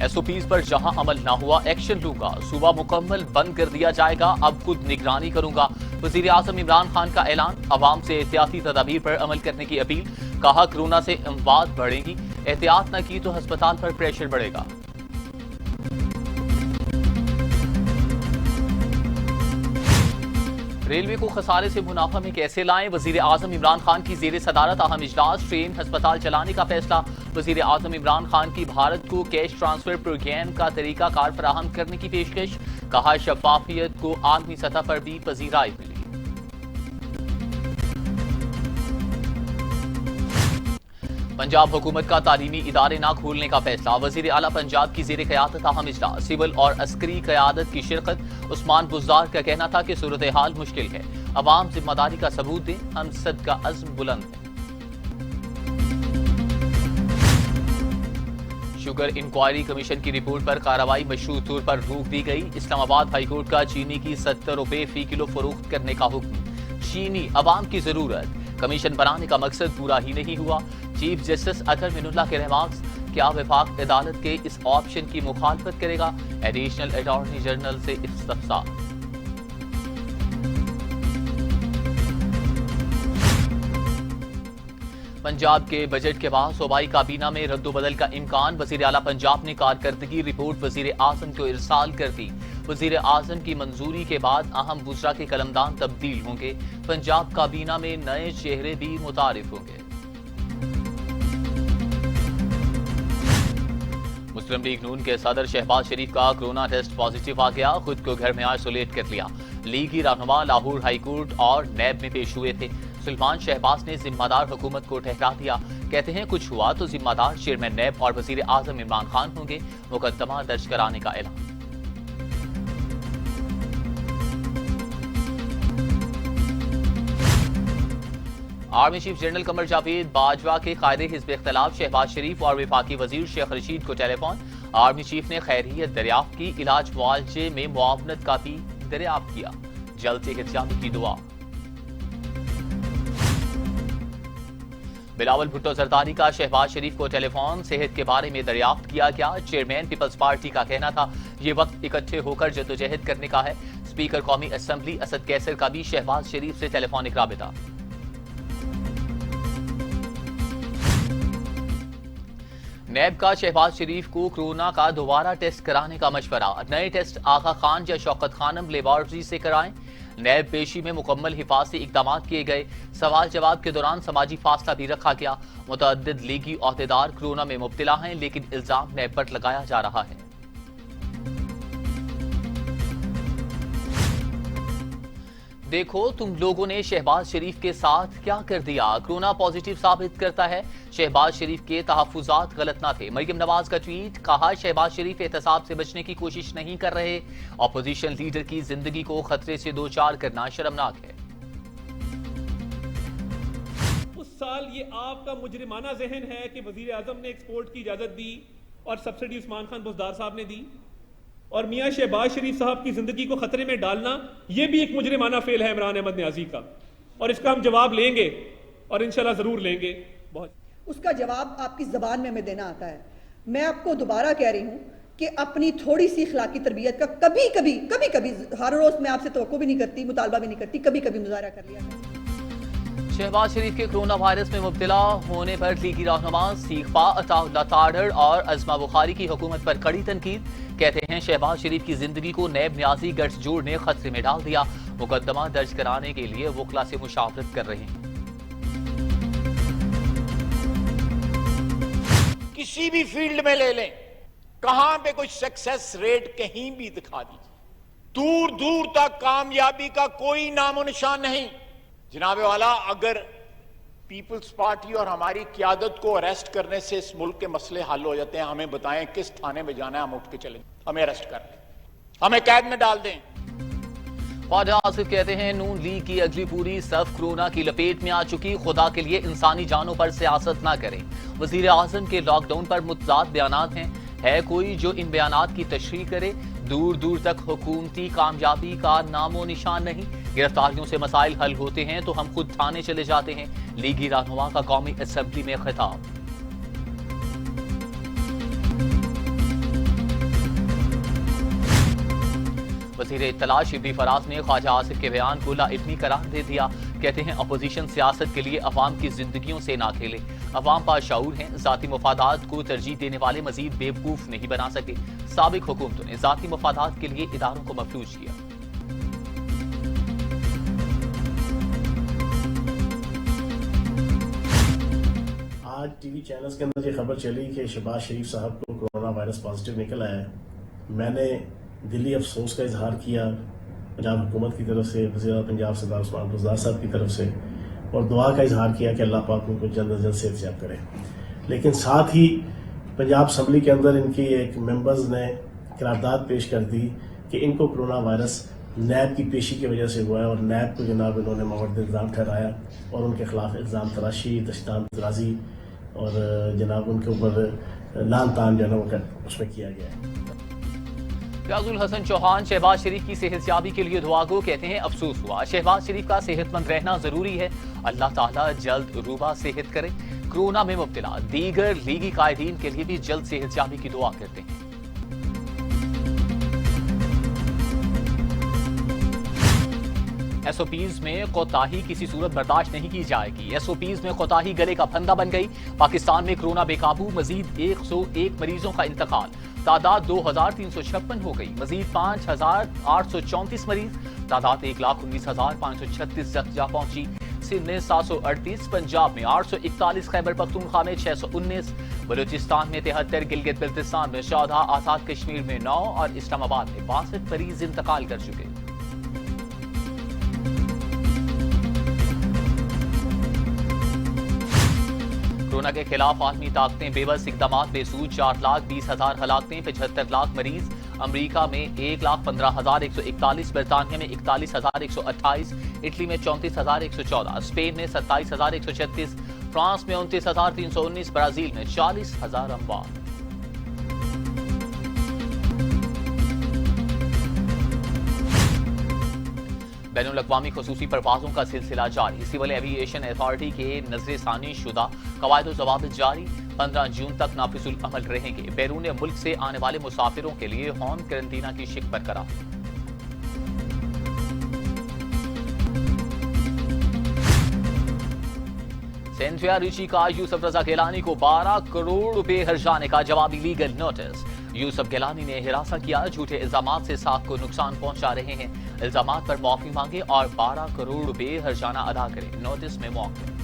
S O Ps پر جہاں عمل نہ ہوا ایکشن لوں گا، صوبہ مکمل بند کر دیا جائے گا، اب خود نگرانی کروں گا۔ وزیر اعظم عمران خان کا اعلان، عوام سے احتیاطی تدابیر پر عمل کرنے کی اپیل، کہا کورونا سے اموات بڑھیں گی، احتیاط نہ کی تو ہسپتال پر پریشر بڑھے گا۔ ریلوے کو خسارے سے منافع میں کیسے لائیں، وزیر اعظم عمران خان کی زیر صدارت اہم اجلاس، ٹرین ہسپتال چلانے کا فیصلہ۔ وزیر اعظم عمران خان کی بھارت کو کیش ٹرانسفر پروگرام کا طریقہ کار فراہم کرنے کی پیشکش، کہا شفافیت کو عالمی سطح پر بھی پذیرائی ملی۔ پنجاب حکومت کا تعلیمی ادارے نہ کھولنے کا فیصلہ، وزیر اعلیٰ پنجاب کی زیر قیادت اہم اجلاس، سول اور عسکری قیادت کی شرکت۔ عثمان بزدار کا کہنا تھا کہ صورتحال مشکل ہے، عوام ذمہ داری کا ثبوت دیں، ہم سب کا عزم بلند ہے۔ شوگر انکوائری کمیشن کی رپورٹ پر کارروائی مشروط طور پر روک دی گئی، اسلام آباد ہائی کورٹ کا چینی کی 70 روپے فی کلو فروخت کرنے کا حکم۔ چینی عوام کی ضرورت، کمیشن بنانے کا مقصد پورا ہی نہیں ہوا، چیف جسٹس اطہر من اللہ کے ریمارکس، کیا وفاق عدالت کے اس آپشن کی مخالفت کرے گا، ایڈیشنل اٹارنی جنرل سے استفسار۔ پنجاب کے بجٹ کے بعد صوبائی کابینہ میں رد و بدل کا امکان، وزیر اعلیٰ پنجاب نے کارکردگی رپورٹ وزیر اعظم کو ارسال کر دی۔ وزیر اعظم کی منظوری کے بعد اہم وزراء کے قلمدان تبدیل ہوں گے، پنجاب کابینہ میں نئے چہرے بھی متعارف ہوں گے۔ مسلم لیگ نون کے صدر شہباز شریف کا کورونا ٹیسٹ پازیٹیو آ گیا، خود کو گھر میں آئسولیٹ کر لیا۔ لیگی رہنما لاہور ہائی کورٹ اور نیب میں پیش ہوئے تھے۔ سلمان شہباز نے ذمہ دار حکومت کو ٹھہرا دیا، کہتے ہیں کچھ ہوا تو ذمہ دار چیئرمین نیب اور وزیر اعظم عمران خان ہوں گے، مقدمہ درج کرانے کا اعلان۔ Army chief general Qamar Javed Bajwa کے قائد حزب اختلاف شہباز شریف اور وفاقی وزیر شیخ رشید کو ٹیلی فون، آرمی چیف نے خیریت دریافت کی، علاج معالجے میں معاونت کا بھی دریافت کیا، جلد صحت یابی کی دعا۔ بلاول بھٹو زرداری کا شہباز شریف کو ٹیلی فون، صحت کے بارے میں دریافت کیا گیا، چیئرمین پیپلز پارٹی کا کہنا تھا یہ وقت اکٹھے ہو کر جدوجہد کرنے کا ہے۔ اسپیکر قومی اسمبلی اسد کیسر کا بھی شہباز شریف سے ٹیلی فونک رابطہ۔ نیب کا شہباز شریف کو کورونا کا دوبارہ ٹیسٹ کرانے کا مشورہ، نئے ٹیسٹ آغا خان یا شوکت خانم لیبارٹری سے کرائیں۔ نیب پیشی میں مکمل حفاظتی اقدامات کیے گئے، سوال جواب کے دوران سماجی فاصلہ بھی رکھا گیا۔ متعدد لیگی عہدیدار کورونا میں مبتلا ہیں، لیکن الزام نیب پر لگایا جا رہا ہے۔ دیکھو تم لوگوں نے شہباز شریف کے ساتھ کیا کر دیا، کورونا پازیٹیو ثابت کرتا ہے شہباز شریف کے تحفظات غلط نہ تھے۔ مریم نواز کا ٹویٹ، کہا شہباز شریف احتساب سے بچنے کی کوشش نہیں کر رہے، اپوزیشن لیڈر کی زندگی کو خطرے سے دوچار کرنا شرمناک ہے۔ اس سال یہ آپ کا مجرمانہ ذہن ہے کہ وزیر اعظم نے ایکسپورٹ کی اجازت دی اور سبسڈی عثمان خان بزدار صاحب نے دی، اور میاں شہباز شریف صاحب کی زندگی کو خطرے میں ڈالنا یہ بھی ایک مجرمانہ فعل ہے عمران احمد نیازی کا، اور اس کا ہم جواب لیں گے اور انشاءاللہ ضرور لیں گے۔ اس کا جواب آپ کی زبان میں ہمیں دینا آتا ہے۔ میں آپ کو دوبارہ کہہ رہی ہوں کہ اپنی تھوڑی سی اخلاقی تربیت کا کبھی کبھی ہر روز میں آپ سے توقع بھی نہیں کرتی، مطالبہ بھی نہیں کرتی، کبھی کبھی مظاہرہ کر لیا ہے۔ شہباز شریف کے کورونا وائرس میں مبتلا ہونے پر لیگی رہنما سیخپا عطا اللہ تاڑر اور عظمہ بخاری کی حکومت پر کڑی تنقید، کہتے ہیں شہباز شریف کی زندگی کو نیب نیازی گٹھ جوڑ نے خطرے میں ڈال دیا، مقدمہ درج کرانے کے لیے وکلا سے مشاورت کر رہے ہیں۔ کسی بھی فیلڈ میں لے لیں، کہاں پہ کوئی سکسیس ریٹ کہیں بھی دکھا دیجیے، دور دور تک کامیابی کا کوئی نام و نشان نہیں۔ جناب والا، اگر پیپلز پارٹی اور ہماری قیادت کو اریسٹ کرنے سے اس ملک کے مسئلے حل ہو جاتے ہیں، ہمیں بتائیں کس تھانے میں جانا ہے، ہم اٹھ کے چلیں، ہمیں اریسٹ کر لیں، ہمیں قید میں ڈال دیں۔ خواجہ آصف کہتے ہیں نون لیگ کی اگلی پوری صف کورونا کی لپیٹ میں آ چکی، خدا کے لیے انسانی جانوں پر سیاست نہ کریں۔ وزیر اعظم کے لاک ڈاؤن پر متضاد بیانات ہیں، ہے کوئی جو ان بیانات کی تشریح کرے؟ دور دور تک حکومتی کامیابی کا نام و نشان نہیں، گرفتاریوں سے مسائل حل ہوتے ہیں تو ہم خود تھانے چلے جاتے ہیں، لیگی رہنما کا قومی اسمبلی میں خطاب۔ وزیر اطلاع شبلی فراز نے خواجہ آصف کے بیان کو لاعلمی قرار دے دیا. کہتے ہیں اپوزیشن سیاست کے لیے عوام کی زندگیوں سے نہ کھیلے. عوام باشعور ہیں, ذاتی مفادات کو ترجیح دینے والے مزید بیوقوف نہیں بنا سکے. سابق حکومتوں نے ذاتی مفادات کے لیے اداروں کو مفلوج کیا. آج ٹی وی چینلز کے اندر یہ خبر چلی کہ شہباز شریف صاحب کو کورونا وائرس پازیٹیو نکل آیا ہے. میں نے دلی افسوس کا اظہار کیا پنجاب حکومت کی طرف سے, وزیر اعظم پنجاب سردار عثمان بزدار صاحب کی طرف سے, اور دعا کا اظہار کیا کہ اللہ پاک ان کو جلد از جلد صحت یاب کرے. لیکن ساتھ ہی پنجاب اسمبلی کے اندر ان کی ایک ممبرز نے قرارداد پیش کر دی کہ ان کو کرونا وائرس نیب کی پیشی کی وجہ سے ہوا ہے, اور نیب کو جناب انہوں نے مورد الزام ٹھہرایا اور ان کے خلاف الزام تراشی, دشنام درازی اور جناب ان کے اوپر لان تان جو ہے نا وہ اس میں کیا گیا ہے. ریاض الحسن چوہان شہباز شریف کی صحت یابی کے لیے دعا گو. کہتے ہیں افسوس ہوا, شہباز شریف کا صحت مند رہنا ضروری ہے. اللہ تعالیٰ جلد روبہ صحت کرے. کورونا میں مبتلا دیگر لیگی قائدین کے لیے بھی جلد صحت یابی کی دعا کرتے ہیں. ایس او پیز میں کوتاہی کسی صورت برداشت نہیں کی جائے گی. ایس او پیز میں کوتاہی گلے کا پھندا بن گئی. پاکستان میں کورونا بے قابو, مزید 101 مریضوں کا انتقال. تعداد 2356 ہو گئی. مزید 5834 مریض. تعداد 119,536 تک جا پہنچی. سندھ میں 738, پنجاب میں 841, خیبر پختونخوا میں 619, بلوچستان میں 73, گلگت بلتستان میں 14, آزاد کشمیر میں 9 اور اسلام آباد میں 62 مریض انتقال کر چکے. کورونا کے خلاف عالمی طاقتیں بے بس اقدامات بے سود. 4,20,000 ہلاکتیں, 75 لاکھ مریض. امریکہ میں 1,15,141, برطانیہ میں 41,128, اٹلی میں 34,114, اسپین میں 27,136, فرانس میں 29,319, برازیل میں 40,000 اموات. بین الاقوامی خصوصی پروازوں کا سلسلہ جاری. سول ایوی ایشن اتھارٹی کے نظر ثانی شدہ قواعد و ضوابط جاری. 15 جون تک نافذ العمل رہیں گے. بیرون ملک سے آنے والے مسافروں کے لیے ہوم قرنطینہ کی شک برقرار. سینٹریا ریچی کا یوسف رضا گیلانی کو 12 کروڑ روپے ہرجانے کا جوابی لیگل نوٹس. یوسف گیلانی نے ہراساں کیا, جھوٹے الزامات سے ساکھ کو نقصان پہنچا رہے ہیں. الزامات پر معافی مانگے اور 12 کروڑ روپے ہرجانہ ادا کریں. نوٹس میں موقع.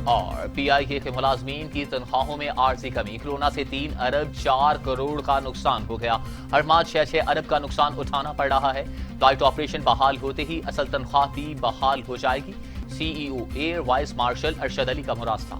اور پی آئی اے کے ملازمین کی تنخواہوں میں عارضی کمی. کورونا سے 3 ارب 4 کروڑ کا نقصان ہو گیا. ہر ماہ 6 ارب کا نقصان اٹھانا پڑ رہا ہے. فلائٹ آپریشن بحال ہوتے ہی اصل تنخواہ بھی بحال ہو جائے گی. سی ای او ایئر وائس مارشل ارشد علی کا مراسلہ.